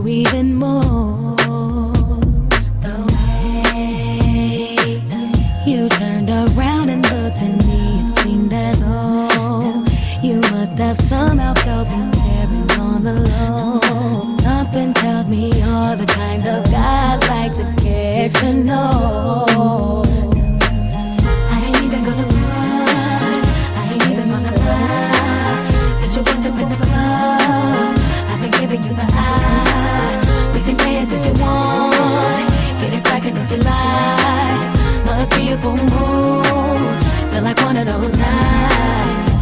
you even more. The way you turned around and looked at me, it seemed as though you must have somehow felt me staring on the low. Something tells me you're the kind of guy I'd like to get to know. I ain't even gonna run, I ain't even gonna lie. Since you walked up in the club, I've been giving you the eye. We can dance if you want, get it crackin' if you like. Must be a full moon, feel like one of those nights.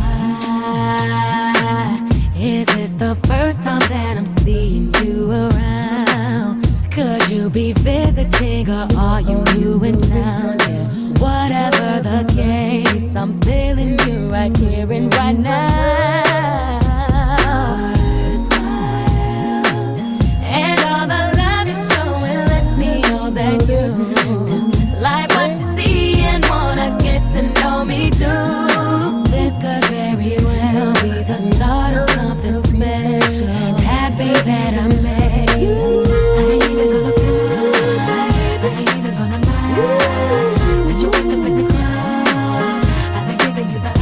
Is this the first time that I'm seeing you around? Could you be visiting or are you new in town? Yeah, whatever the case, I'm feeling you right here and right now. And all the love you're showing lets me know that you like what you see and wanna get to know me too. This could very well be the start of something special. Happy that I met you. I ain't even gonna fly, I ain't even gonna lie. Since you walked up in the club, I've been giving you the eye.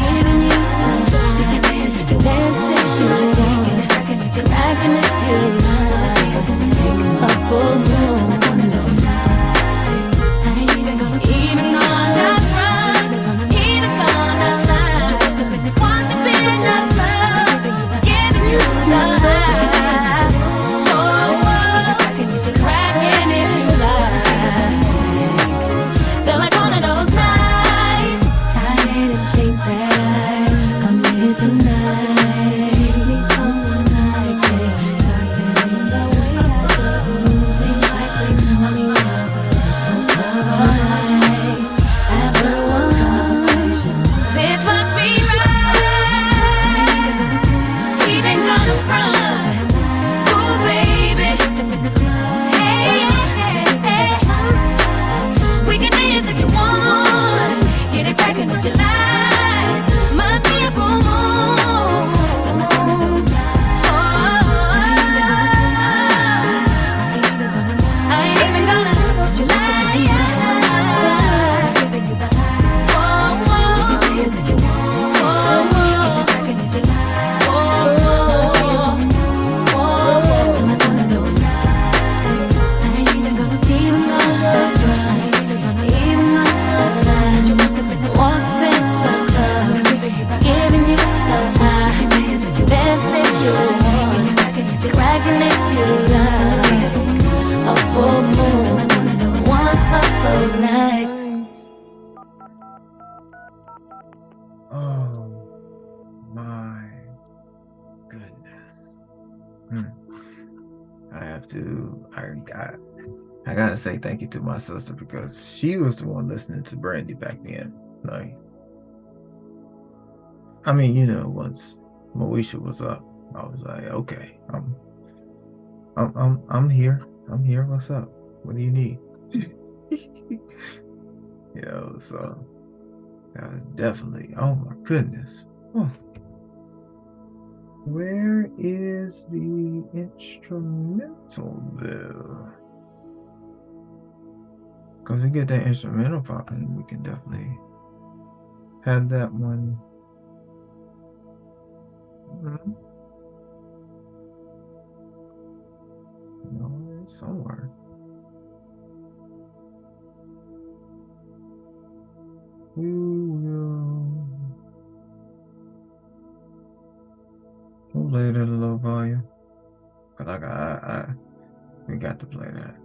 You can dance if you want, crackin' if you like. A full moon, one of those nights. I ain't even gonna run, even gonna lie. Since you walked up in the club, want to be in the club, giving you the high. Cracking if you like. Feel like one of those nights. I didn't think that I'd come here tonight. Meet someone like this. Start feeling the way I do. Seems like we've known each other most of our lives. After one conversation, this must be right. Even gonna run. Ooh, baby. Hey, yeah, yeah. We can dance if you want. Get it crackin' if you like. Must be a full moon. I ain't even gonna lie. We can dance if you want. Get it crackin' if you like. Must be a full moon. Feel like one of those nights. I ain't even gonna cry. Even gonna lie. Since you walked up in the club, giving you the high. Dance if you want, cracking if you like. A full moon, one of those nights. Oh my goodness. I gotta say thank you to my sister because she was the one listening to Brandy back then. Like, I mean, once Moesha was up, I was like, okay, I'm here. I'm here. What's up? What do you need? So that was definitely, oh my goodness. Oh. Where is the instrumental though? Because we get that instrumental popping, we can definitely have that one. No, it's somewhere. We will play it at a low volume. Cause we got to play that.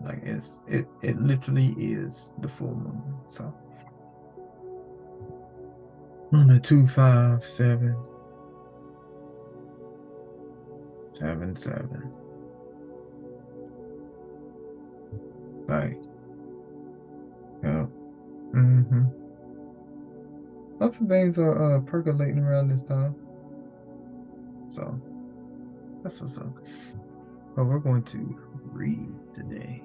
Like it literally is the full moon. So on the 25777. Like, yeah. Lots of things are percolating around this time. So that's what's up. But we're going to read today.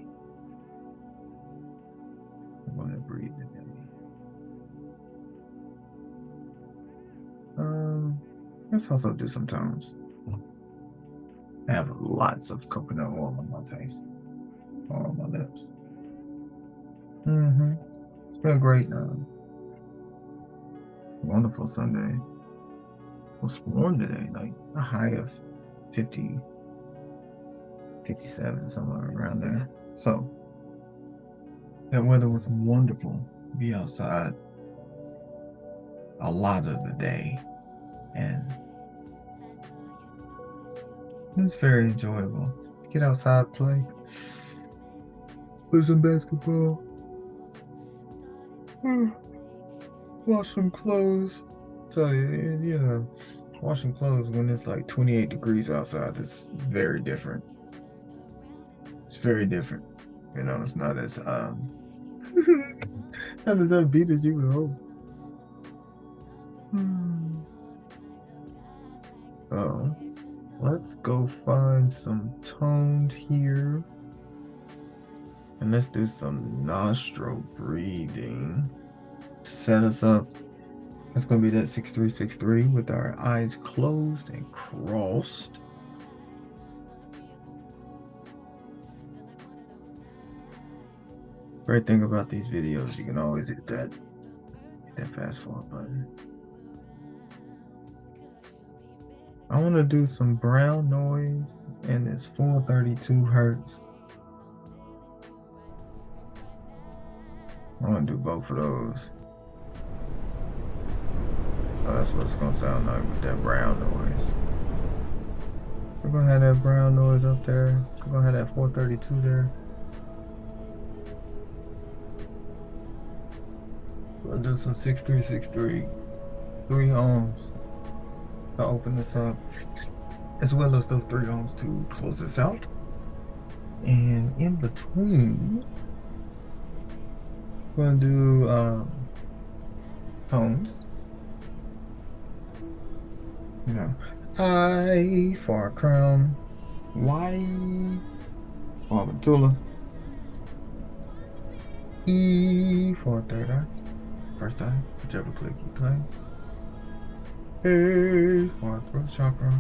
I'm going to breathe today. Let's also do some tones. I have lots of coconut oil on my face, or on my lips. It's been a great, wonderful Sunday. It was warm today, like a high of 50, 57, somewhere around there. So that weather was wonderful. Be outside a lot of the day, and it's very enjoyable. Get outside, play some basketball, wash some clothes. Tell you, you know, washing clothes when it's like 28 degrees outside is very different. It's very different. You know, it's not as not as upbeat as you would hope. So let's go find some tones here. And let's do some nostril breathing to set us up. It's going to be that 6363 with our eyes closed and crossed. Great thing about these videos, you can always hit that fast forward button. I want to do some brown noise, and it's 432 hertz. I want to do both of those. Oh, that's what it's going to sound like with that brown noise. We're going to have that brown noise up there. We're going to have that 432 there. We'll do some 6363, 3 ohms to open this up, as well as those 3 ohms to close this out. And in between, we're going to do tones. You know, I for our crown, Y for our medulla, E for our third eye, first eye, whichever click you play, A for our throat chakra,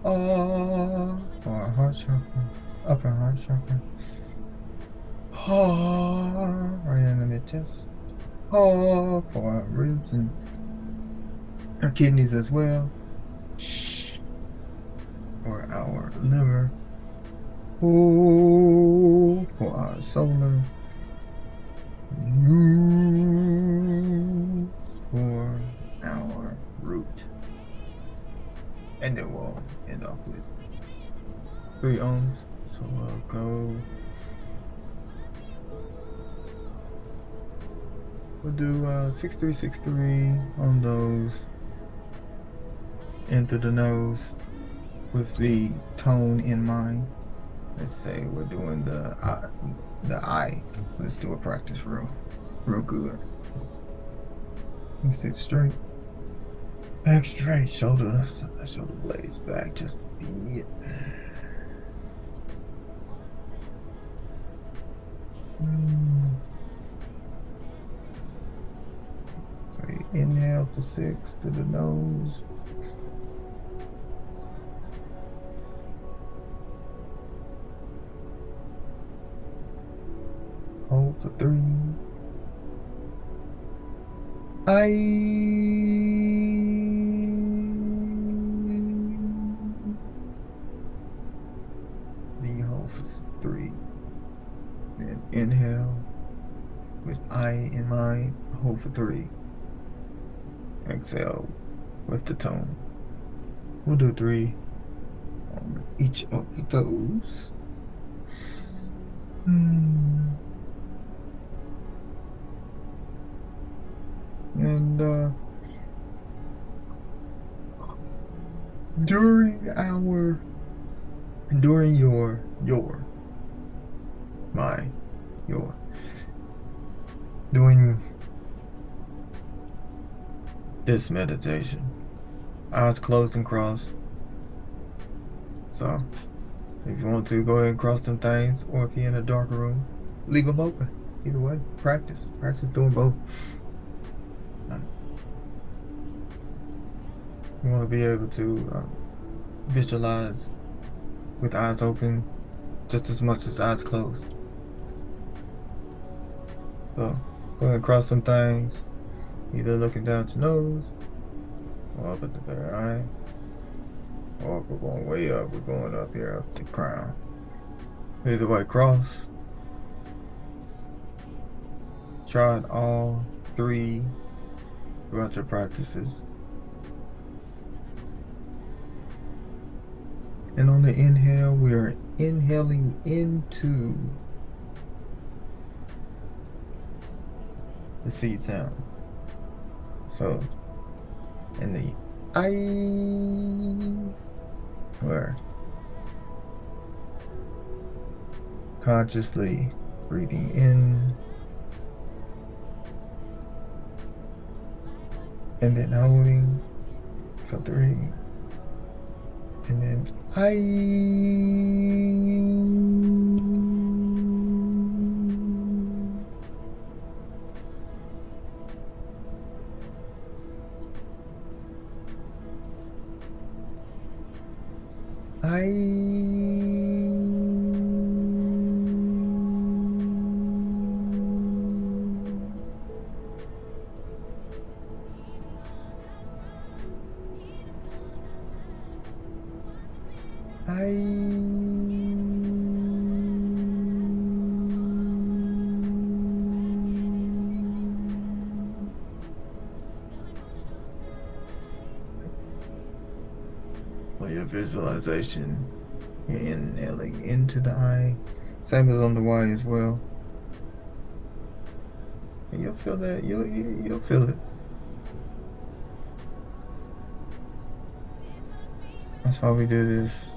R for our heart chakra, upper heart chakra, R right in the mid chest, R for our ribs and our kidneys as well, for our liver, O for our solar, U for our root. And then we'll end off with 3 ohms. So we'll go. We'll do 6363 on those, in through the nose with the tone in mind. Let's say we're doing the I. Let's do a practice real good. Let's sit straight, back straight, shoulder blades back just a bit. So you inhale for 6 through the nose. Hold for 3. Then hold for 3. Then inhale with I in mind. Hold for 3. Exhale with the tone. We'll do 3 on each of those. And during doing this meditation, eyes closed and crossed. So if you want to, go ahead and cross some things, or if you're in a dark room, leave them open. Either way, practice doing both. You want to be able to visualize with eyes open just as much as eyes closed. So go ahead and cross some things, either looking down your nose or up at the third eye. Or if we're going way up, we're going up here, up the crown. Either way, cross. Try it all three throughout your practices. And on the inhale, we are inhaling into the seed sound. So, in the I, we're consciously breathing in and then holding for 3, and then for your visualization, you're inhaling into the eye, same as on the Y as well. And you'll feel that, you'll feel it. That's why we do this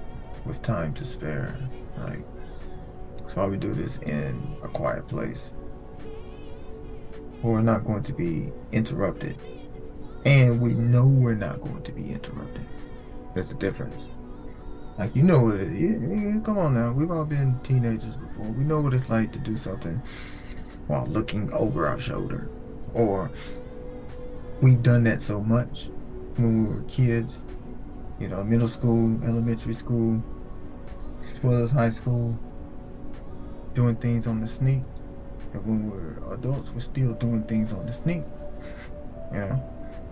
with time to spare. Like, that's why we do this in a quiet place. We're not going to be interrupted. And we know we're not going to be interrupted. There's a difference. Like, you know what it is. Come on now. We've all been teenagers before. We know what it's like to do something while looking over our shoulder. Or we've done that so much when we were kids. You know, middle school, elementary school, as well as high school, doing things on the sneak. And when we're adults, we're still doing things on the sneak. You know,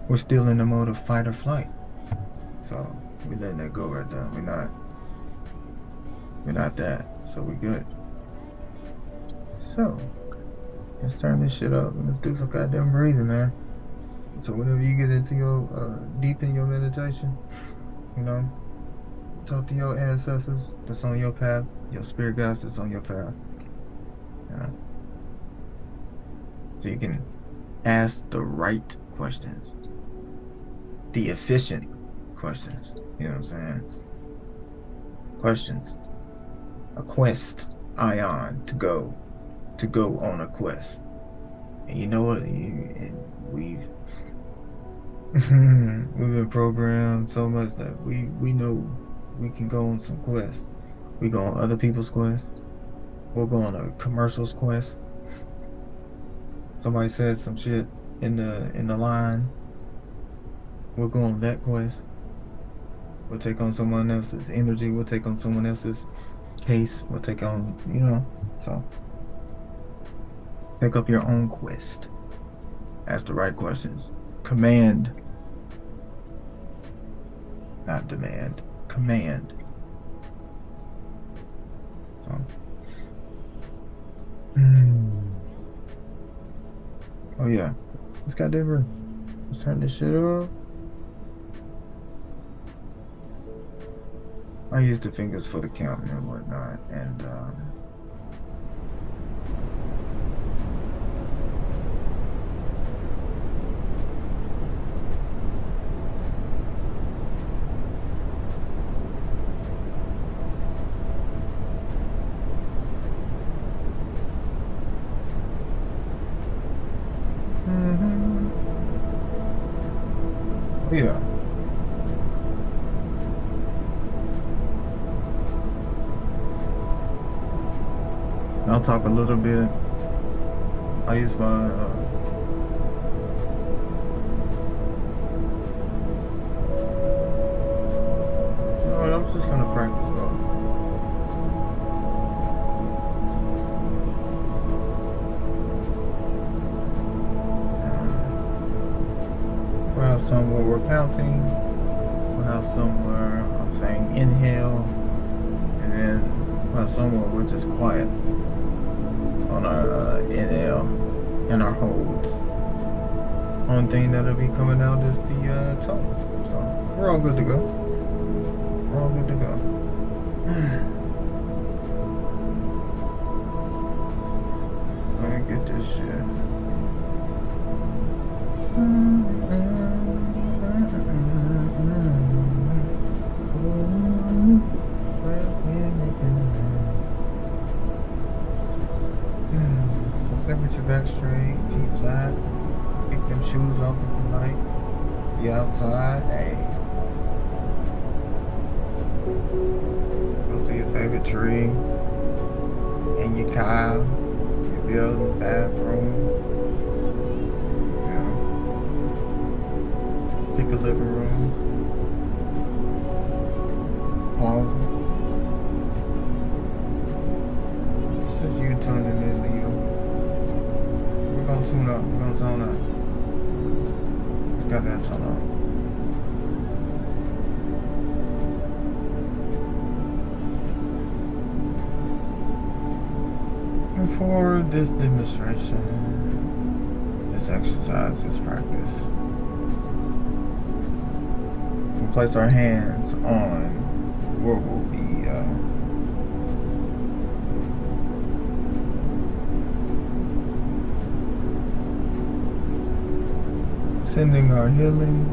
we're still in the mode of fight or flight. So we're letting that go right there. We're not that. So we're good. So let's turn this shit up and let's do some goddamn breathing, man. So whenever you get into your deep in your meditation, you know, talk to your ancestors that's on your path, your spirit guides that's on your path. You know? So you can ask the right questions, the efficient questions. You know what I'm saying? Questions. A quest, ion, to go on a quest. And you know what? We've been programmed so much that we know we can go on some quests. We go on other people's quests. We'll go on a commercial's quest. Somebody says some shit in the line. We'll go on that quest. We'll take on someone else's energy. We'll take on someone else's case. We'll take on, you know, so pick up your own quest. Ask the right questions. Command, not demand. Command. So. Oh yeah, let's got Devon. Let's turn this shit up. I use the fingers for the counting and whatnot, and yeah. I'll talk a little bit. I use my you know what, I'm just gonna practice mode. some where we're counting. We'll have some where I'm saying inhale, and then we'll have some where we're just quiet on our inhale and our holds. Only thing that'll be coming out is the tone. So we're all good to go. We're all good to go. Let me get this shit. So sit with your back straight, feet flat. Pick them shoes up if you like. Be outside. Hey. Go to your favorite tree. In your car. Your building, bathroom. Yeah. Pick a living room. Pause it. It's just you tuning into you. We're gonna tune up. We're gonna tone up. Got that tone up. And for this demonstration, this exercise, this practice, we'll place our hands on where we'll be sending our healing,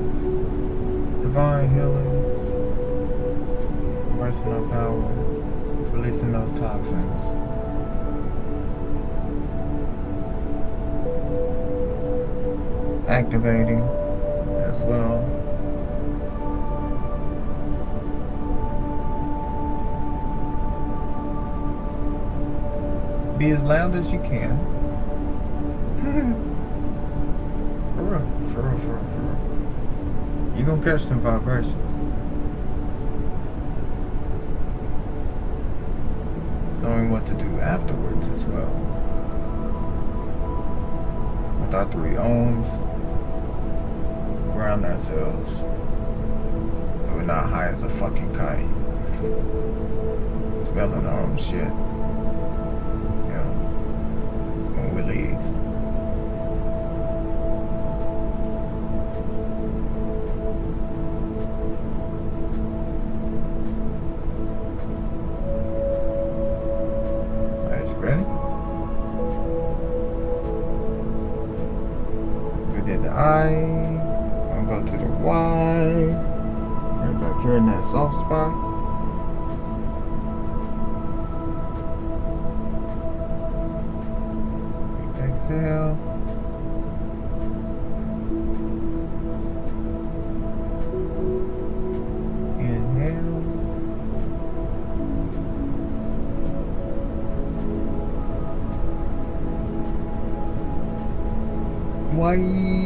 divine healing, embracing our power, releasing those toxins. Activating as well. Be as loud as you can. For real. You're gonna catch some vibrations. Knowing what to do afterwards as well. With our 3 ohms, ground ourselves so we're not high as a fucking kite. Smelling our own shit. Yeah. When we leave. I, I'll go to the Y, right back here in that soft spot. Exhale. Inhale. WhYeeeeeeee.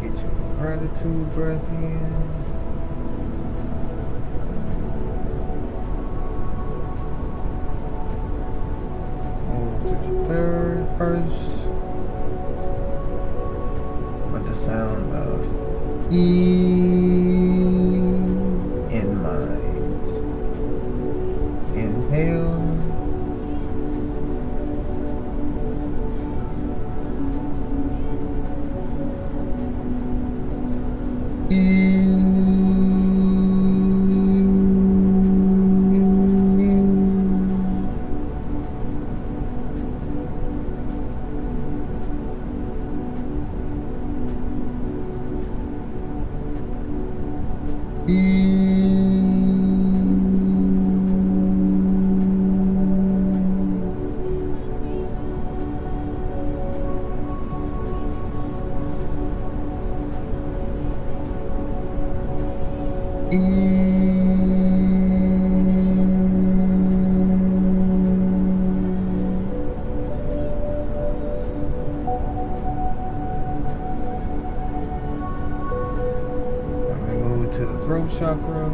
Get your gratitude breath in. Move to the third first. With the sound of E in mind. Inhale. chakra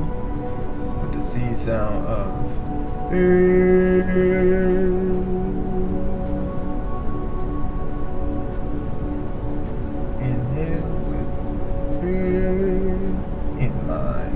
with the C sound of inhale with in mind.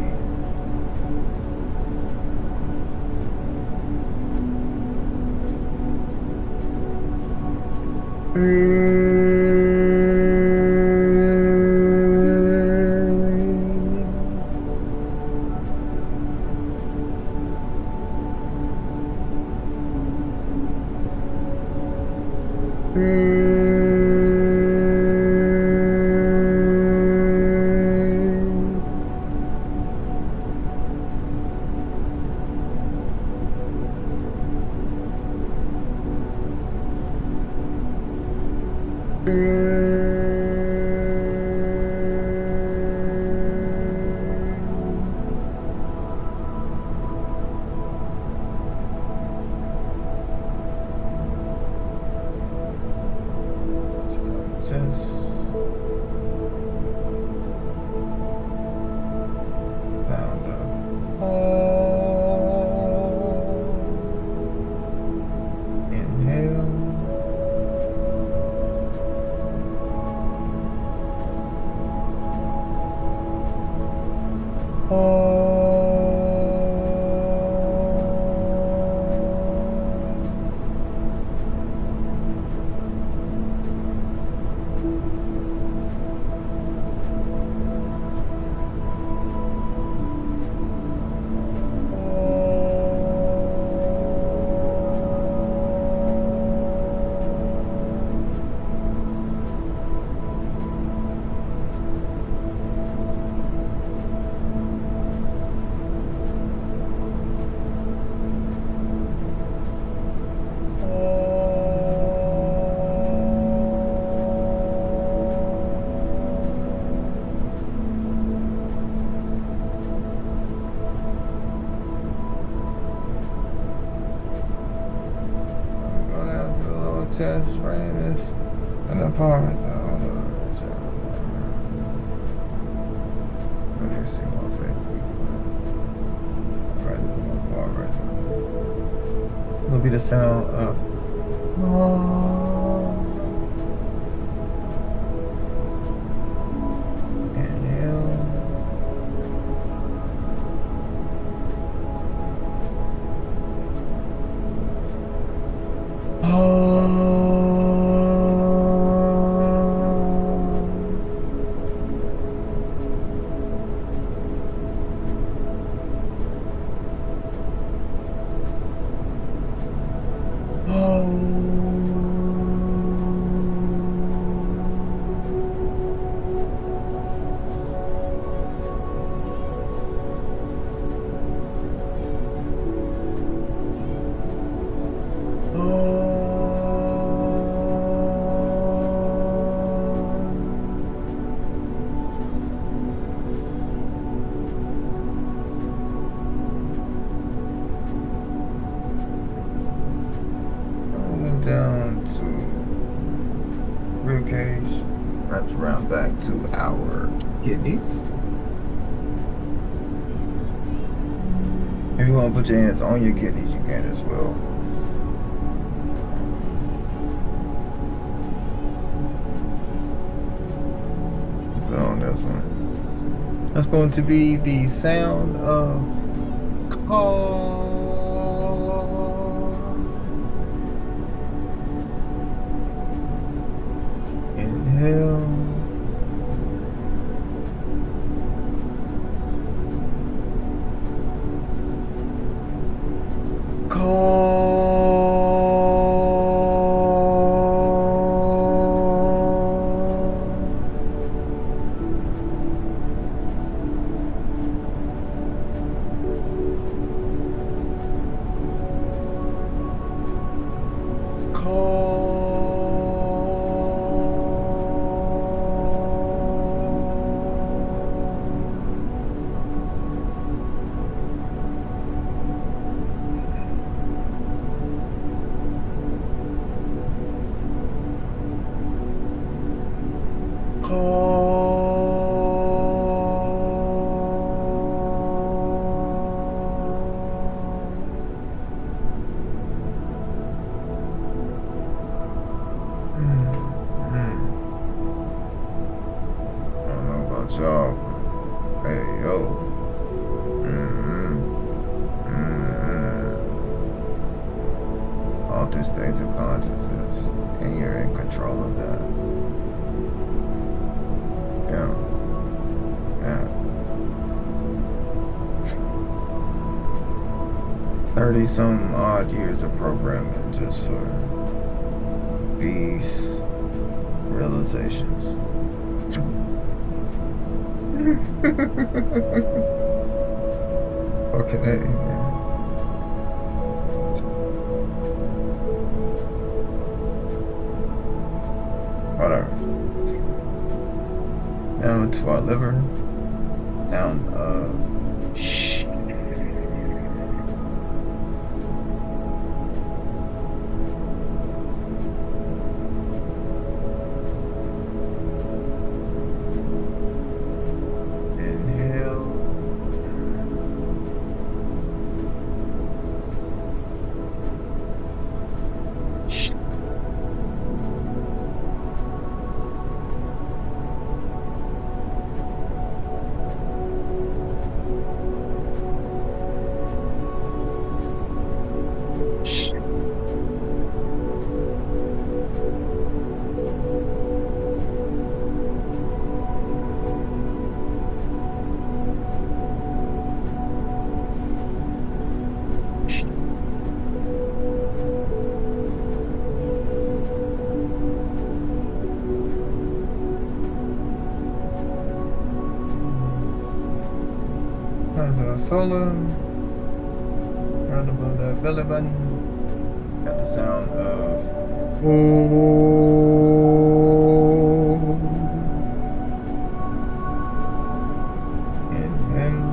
Sound of inhale. Chest, right? This and the part right there. If you see my face, right there, my part right there. It'll be the sound of inhale. Down to rib cage, wraps around back to our kidneys. If you want to put your hands on your kidneys, you can as well. Put on this one. That's going to be the sound of call. Inhale. altered states of consciousness, and you're in control of that. Yeah. Yeah. 30 some odd years of programming just for these realizations. Okay, man. Whatever. Now to our liver. Sound of shh. Inhale. Shh. Shh. Shh. As a solo, right above that belly button, got the sound of ooh. Inhale.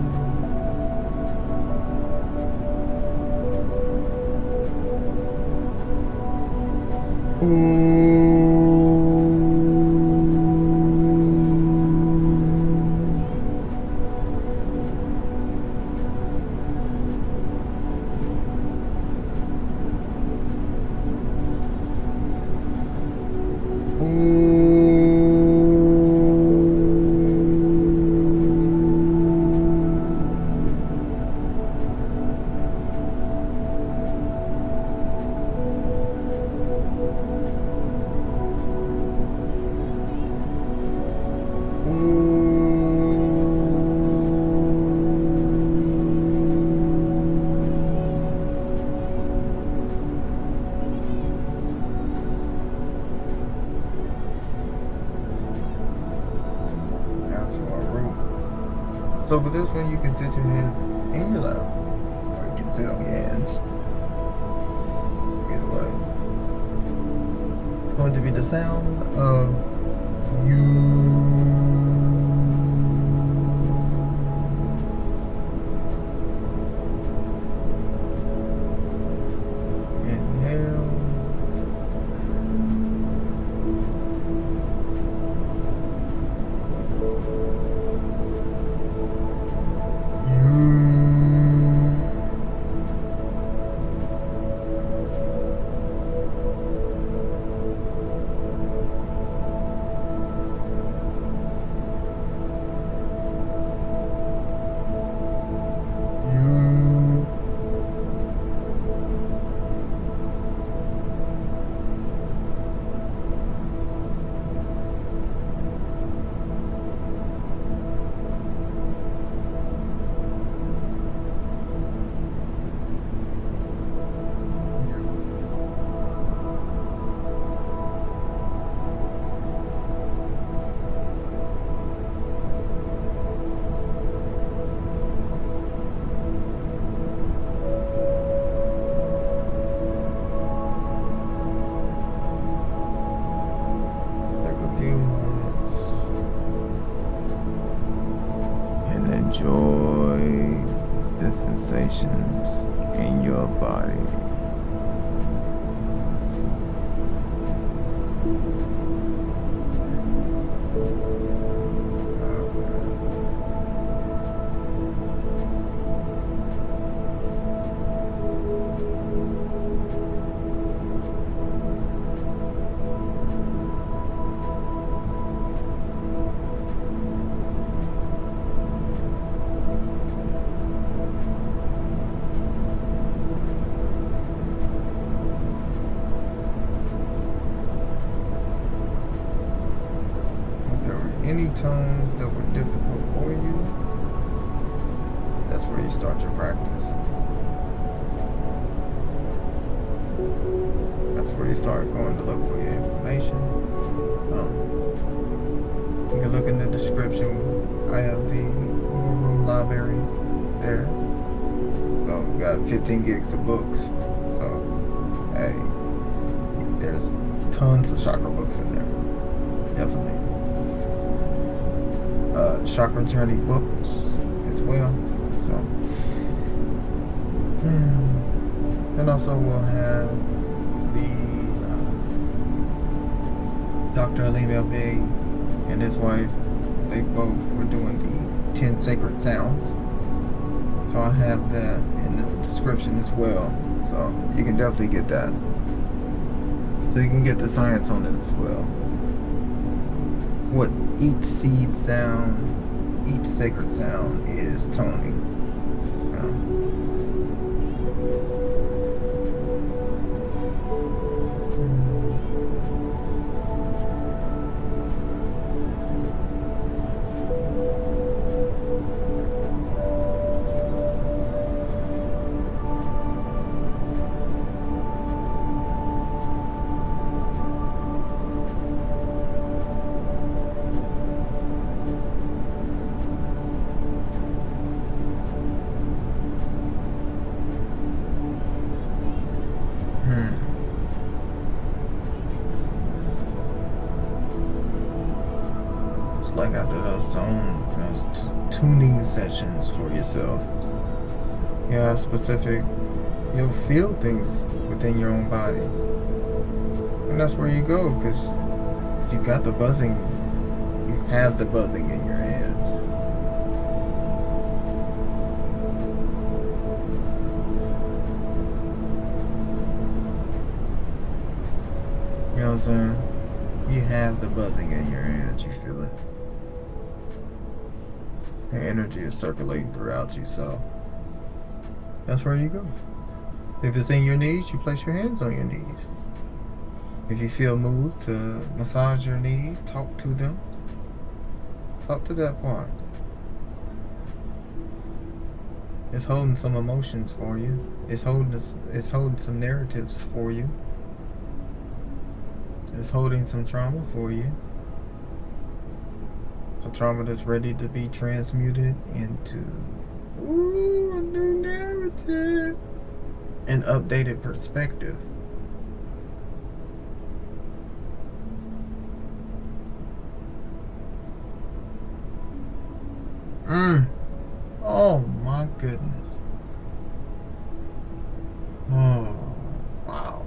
So for this one, you can sit your hands in your lap, or you can sit on your hands. Either way. It's going to be the sound of you. Inhale. And enjoy the sensations in your body. tones that were difficult for you, that's where you start your practice. That's where you start going to look for your information. You can look in the description. I have the MooRRooM library there. So we got 15 gigs of books. So hey, there's tons of chakra books in there. Definitely. Chakra journey books as well. So and also we'll have the Dr. Alim and his wife. They both were doing the 10 sacred sounds. So I'll have that in the description as well. So you can definitely get that. So you can get the science on it as well. What each seed sound, each sacred sound is toning. Like after those tuning sessions for yourself, yeah, specific, you'll feel things within your own body, and that's where you go, because you got the buzzing, you have the buzzing in your hands. You know what I'm saying? You have the buzzing in your hands, you feel it. The energy is circulating throughout you, so that's where you go. If it's in your knees, you place your hands on your knees. If you feel moved to massage your knees, talk to them. Talk to that part. It's holding some emotions for you. It's holding some narratives for you. It's holding some trauma for you. So trauma that's ready to be transmuted into a new narrative, an updated perspective. Oh my goodness. Oh, wow.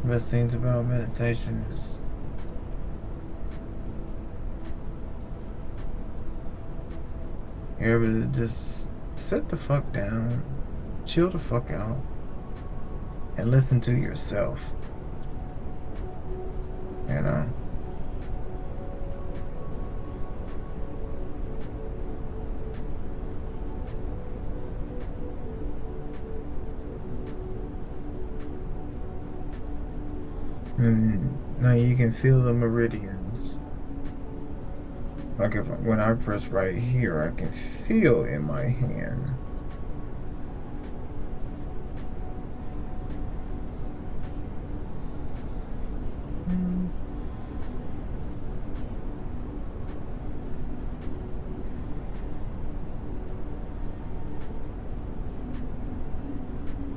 Best things about meditation is you're able to just sit the fuck down, chill the fuck out, and listen to yourself. You know? Now you can feel the meridians. Like when I press right here, I can feel in my hand.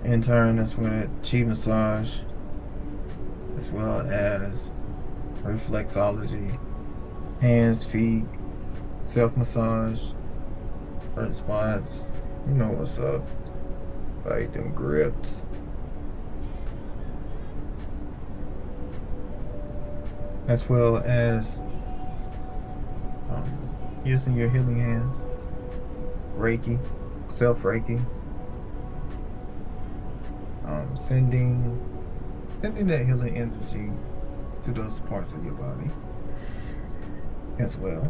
In turn, that's when it chi massage, as well as reflexology, hands, feet, self-massage, certain spots, you know what's up, like them grips. As well as using your healing hands, Reiki, self-Reiki, sending that healing energy to those parts of your body as well.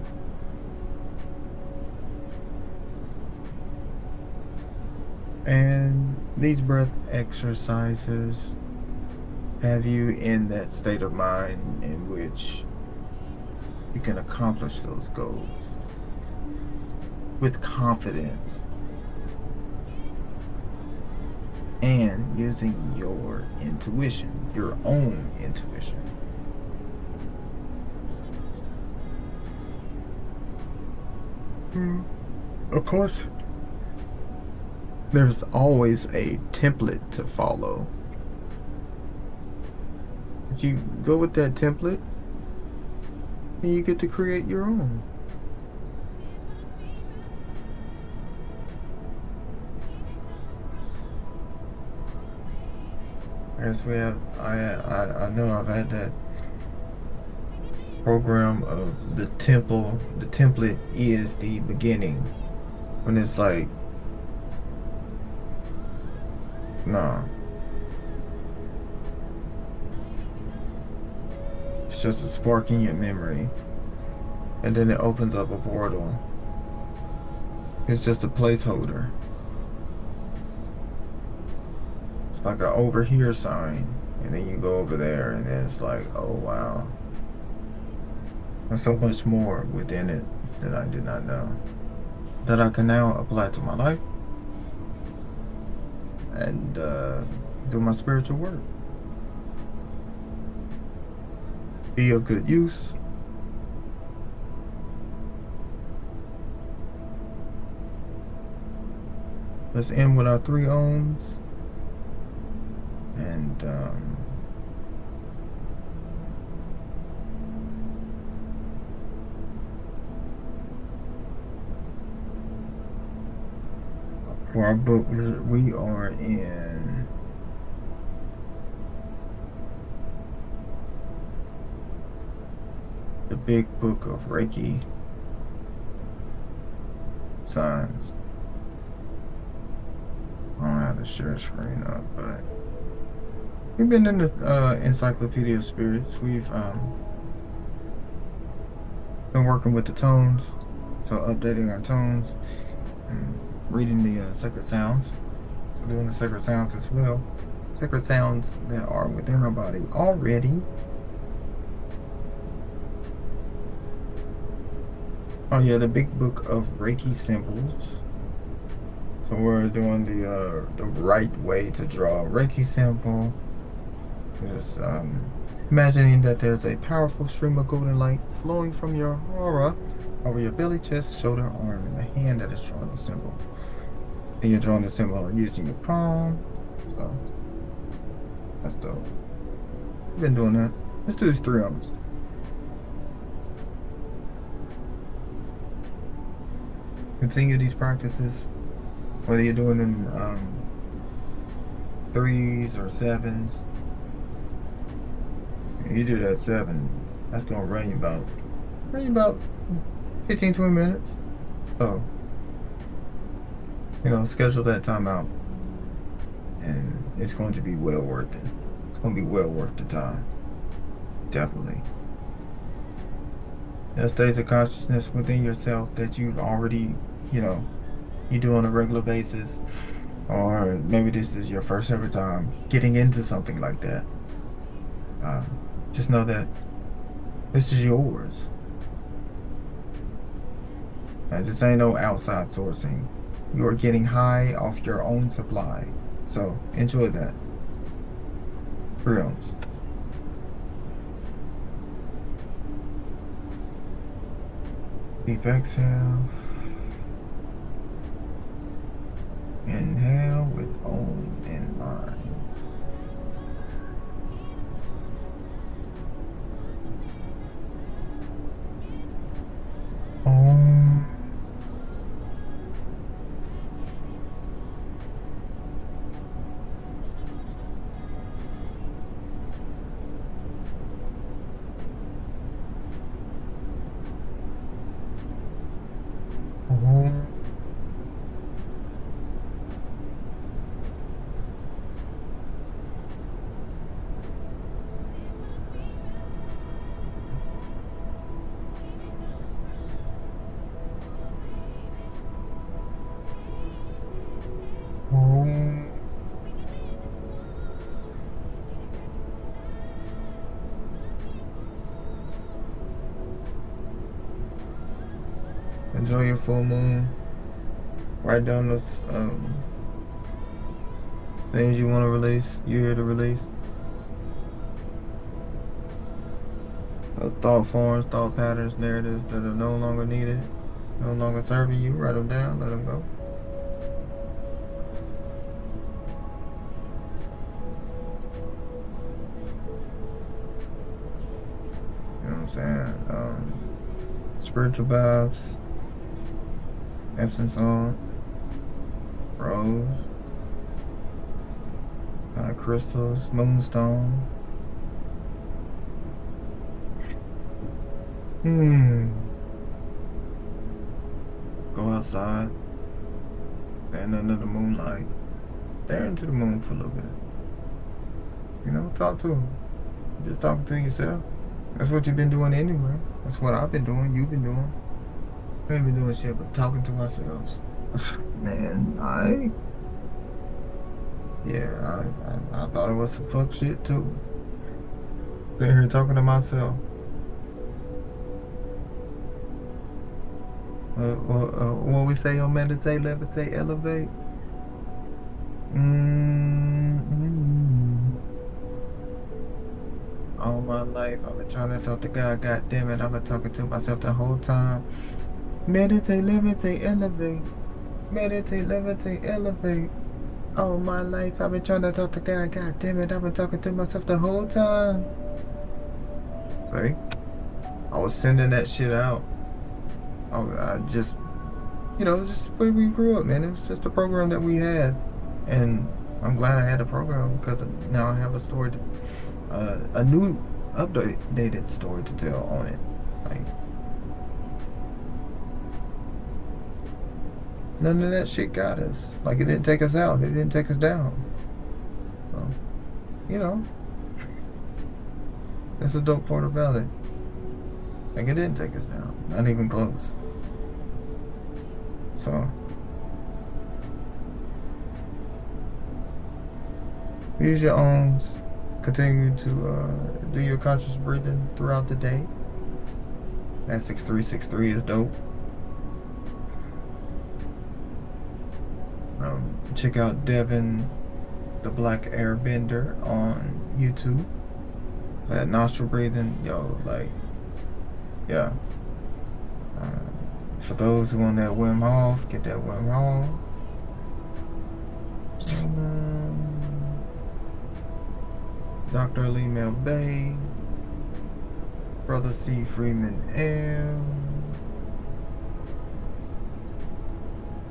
And these breath exercises have you in that state of mind in which you can accomplish those goals with confidence and using your intuition, your own intuition. Of course, there's always a template to follow. If you go with that template, then you get to create your own. I guess we have, I know I've had that program of the template is the beginning. When it's like, nah. It's just a spark in your memory. And then it opens up a portal. It's just a placeholder. It's like an over here sign. And then you go over there and then it's like, oh wow. There's so much more within it that I did not know. That I can now apply to my life. And do my spiritual work. Be of good use. Let's end with our 3 ohms. And for our book, we are in the big book of Reiki signs. I don't have the share screen up, but we've been in the Encyclopedia of Spirits. We've been working with the tones, so updating our tones and reading the sacred sounds. So doing the sacred sounds as well. Sacred sounds that are within our body already. Oh yeah, the big book of Reiki symbols. So we're doing the right way to draw a Reiki symbol. Just imagining that there's a powerful stream of golden light flowing from your aura over your belly, chest, shoulder, arm, and the hand that is drawing the symbol. And you're drawing the symbol using your palm. So that's dope. We've been doing that. Let's do these 3 ohms. Continue these practices, whether you're doing them 3s or 7s. You do that 7, that's gonna run you about 15-20 minutes. So, you know, schedule that time out, and it's going to be well worth it. It's going to be well worth the time, definitely. There states of consciousness within yourself that you've already, you know, you do on a regular basis, or maybe this is your first ever time getting into something like that. Just know that this is yours. This ain't no outside sourcing. You are getting high off your own supply. So enjoy that. 3 ohms. Deep exhale. Inhale with Om in mind. Om. Om. enjoy your full moon. Write down those things you want to release, you're here to release. Those thought forms, thought patterns, narratives that are no longer needed, no longer serving you, write them down, let them go. You know what I'm saying? Spiritual baths, Epsom salt, rose, crystals, moonstone. Go outside, stand under the moonlight, stare into the moon for a little bit. You know, talk to him. Just talking to yourself. That's what you've been doing anyway. That's what I've been doing, you've been doing. We ain't been doing shit but talking to ourselves. Man, I thought it was some fuck shit too. Sitting here talking to myself. What we say on meditate, levitate, elevate. All my life, I've been trying to talk to God. God damn it, I've been talking to myself the whole time. Meditate, levitate, elevate. Meditate, levitate, elevate. All my life, I've been trying to talk to God. God damn it, I've been talking to myself the whole time. See? I was sending that shit out. I just, just the way we grew up, man. It was just a program that we had. And I'm glad I had a program because now I have a story, a new, updated story to tell on it. Like, none of that shit got us. Like, it didn't take us out. It didn't take us down. So, that's the dope part about it. Like, it didn't take us down. Not even close. So, use your arms. Continue to do your conscious breathing throughout the day. That 6363 is dope. Check out Devon, the Black Airbender on YouTube. That nostril breathing, yeah. For those who want that Wim Hof, get that Wim Hof. Dr. Alim Bay, Brother C. Freeman M.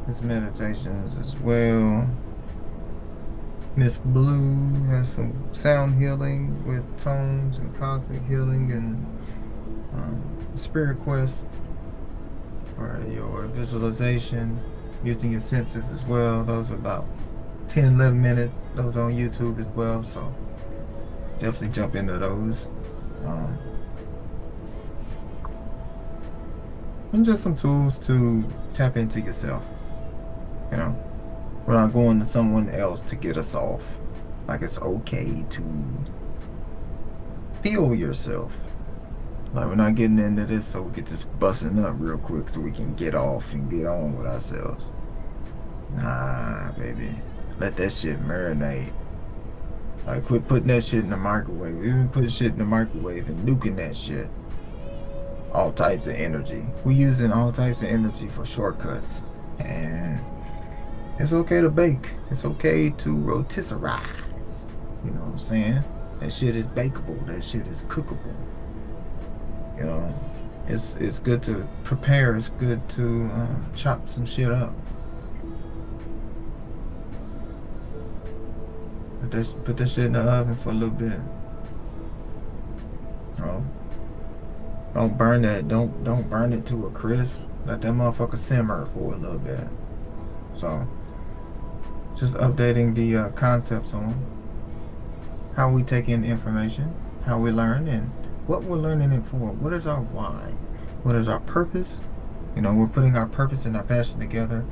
His meditations as well. Miss Blue has some sound healing with tones and cosmic healing and spirit quest for your visualization using your senses as well. Those are about 10-11 minutes. Those are on YouTube as well, so definitely jump into those. And just some tools to tap into yourself. We're not going to someone else to get us off. Like, it's okay to feel yourself. Like, we're not getting into this so we get just busting up real quick so we can get off and get on with ourselves. Nah, baby. Let that shit marinate. Like, quit putting that shit in the microwave. Even put shit in the microwave and nuking that shit. All types of energy. We're using all types of energy for shortcuts. And it's okay to bake. It's okay to rotisserize. You know what I'm saying? That shit is bakeable. That shit is cookable. It's good to prepare. It's good to chop some shit up. Put that shit in the oven for a little bit. Don't burn that. Don't burn it to a crisp. Let that motherfucker simmer for a little bit. So, just updating the concepts on how we take in information, how we learn, and what we're learning it for. What is our why? What is our purpose? We're putting our purpose and our passion together.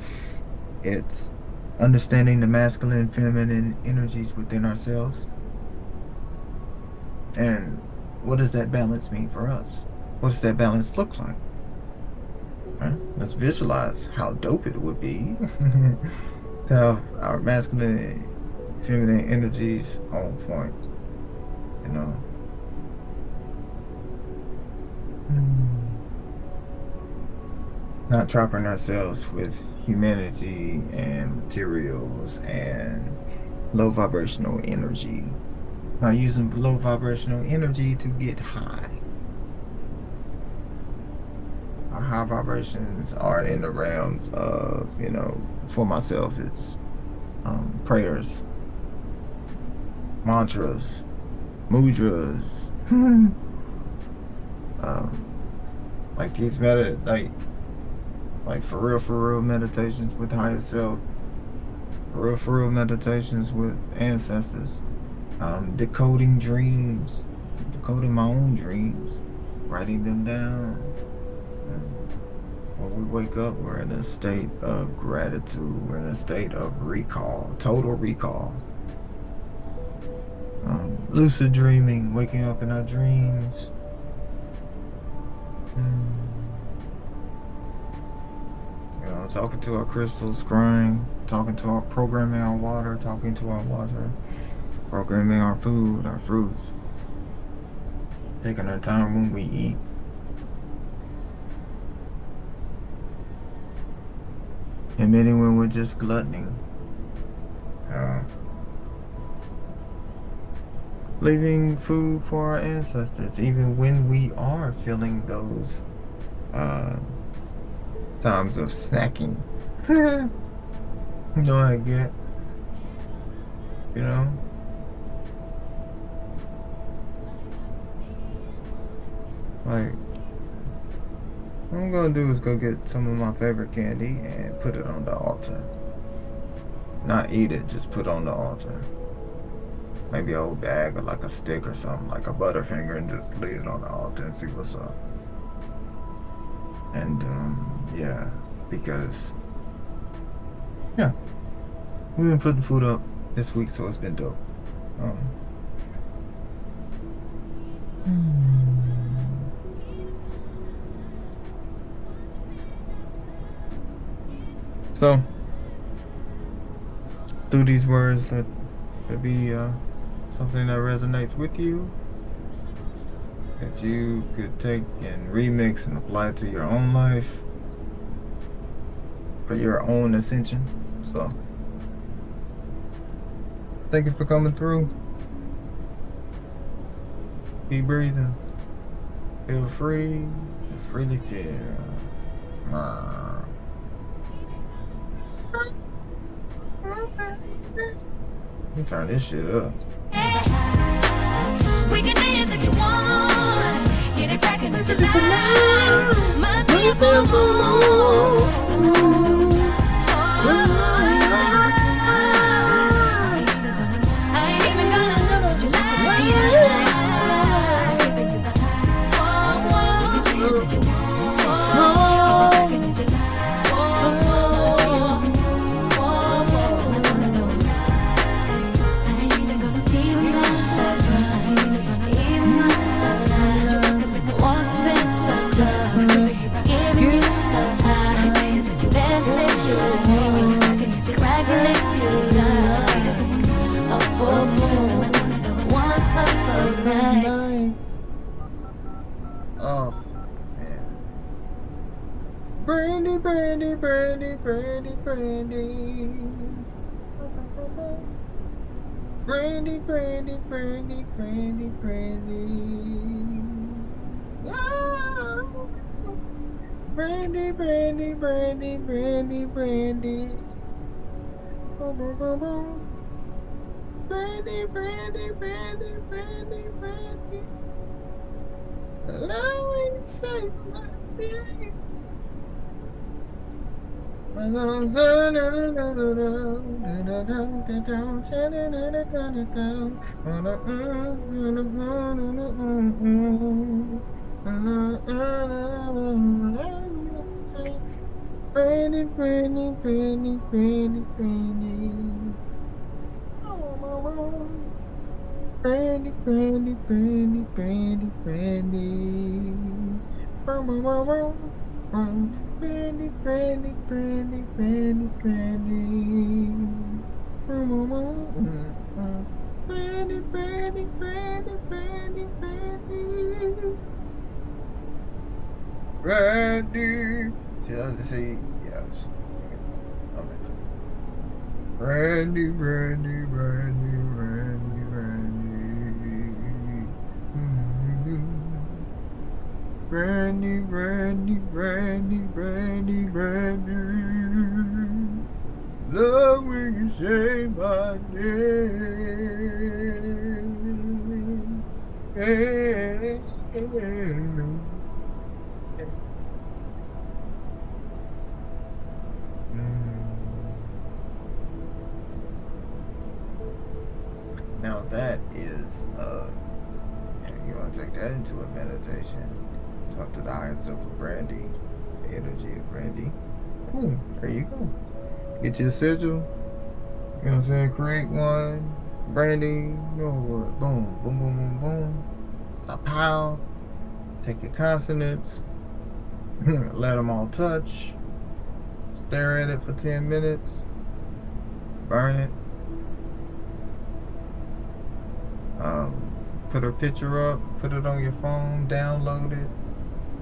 It's understanding the masculine and feminine energies within ourselves. And what does that balance mean for us? What does that balance look like? Right? let's visualize how dope it would be to have our masculine and feminine energies on point, you know. Not trapping ourselves with humanity and materials and low vibrational energy. Not using low vibrational energy to get high. Our high vibrations are in the realms of, you know, for myself, it's prayers, mantras, mudras, like these like for real meditations with higher self, for real meditations with ancestors, decoding dreams, decoding my own dreams, writing them down. When we wake up, we're in a state of gratitude. We're in a state of recall, total recall. Lucid dreaming, waking up in our dreams. You know, talking to our crystals, crying, talking to our, programming our water, talking to our water, programming our food, our fruits, taking our time when we eat. Admitting when we're just gluttoning. Leaving food for our ancestors, even when we are feeling those times of snacking. You know what I get? You know? Like, what I'm gonna do is go get some of my favorite candy and put it on the altar. Not eat it, just put on the altar. Maybe a whole bag or like a stick or something, like a Butterfinger, and just leave it on the altar and see what's up. And yeah, because yeah, we've been putting food up this week, so it's been dope. So through these words, let there be something that resonates with you, that you could take and remix and apply it to your own life for your own ascension. So thank you for coming through. Keep breathing. Feel free to freely feel. Let me turn this shit up. We can dance if you want. Get it crackin' if you like. Must be a full moon. I ain't even gonna look at you like. Nice. Oh man. Brandy, brandy, brandy, brandy, brandy. Brandy, brandy, brandy, brandy, brandy. Yeah. Brandy, brandy, brandy, brandy, brandy. Brandy, brandy, brandy, brandy, brandy. Allow me to say my name. Brandy, brandy, brandy, brandy, brandy. Brandy, brandy, brandy, brandy, brandy. Brandy, brandy, brandy, brandy, brandy. Brandy, brandy, brandy, brandy, brandy. Brandy. See, yeah, she's singing from my stomach. Brandy, brandy, brandy, brandy, brandy. Brandy, brandy, brandy, brandy, brandy. Love when you say my name. Hey, hey, hey. Now that is you want to take that into a meditation. Talk to the higher self of Brandy, the energy of Brandy. Cool. There you go. Get your sigil. You know what I'm saying? Create one. Brandy. You know what? Boom, boom, boom, boom, boom. Stop how. Take your consonants. Let them all touch. Stare at it for 10 minutes. Burn it. Put a picture up. Put it on your phone. Download it.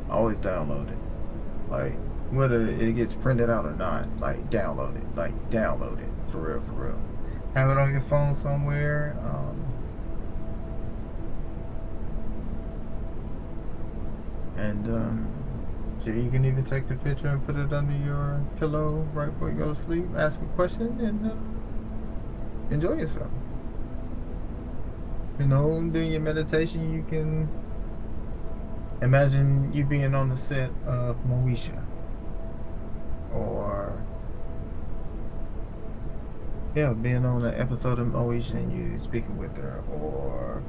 Always download it. Like, whether it gets printed out or not, like, download it. Like, download it. For real, for real. Have it on your phone somewhere. So you can even take the picture and put it under your pillow right before you go to sleep. Ask a question and enjoy yourself. You know, doing your meditation, you can imagine you being on the set of Moesha, or being on an episode of Moesha and you speaking with her, or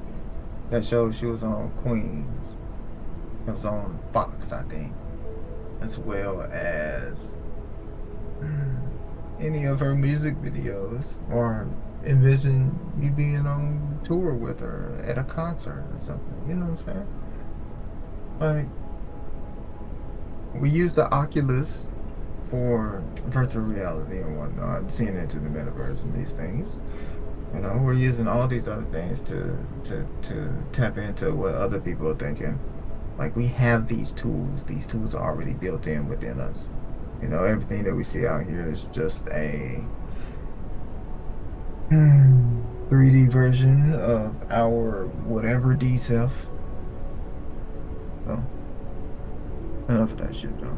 that show she was on, Queens. It was on Fox, I think, as well as any of her music videos, or envision you being on tour with her at a concert or something. You know what I'm saying? Like, we use the Oculus for virtual reality and whatnot, seeing into the metaverse and these things. You know, we're using all these other things to tap into what other people are thinking. Like, we have these tools. These tools are already built in within us. You know, everything that we see out here is just a 3D version of our whatever D self. So, enough of that shit, though.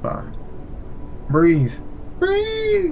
Bye. Breathe. Breathe.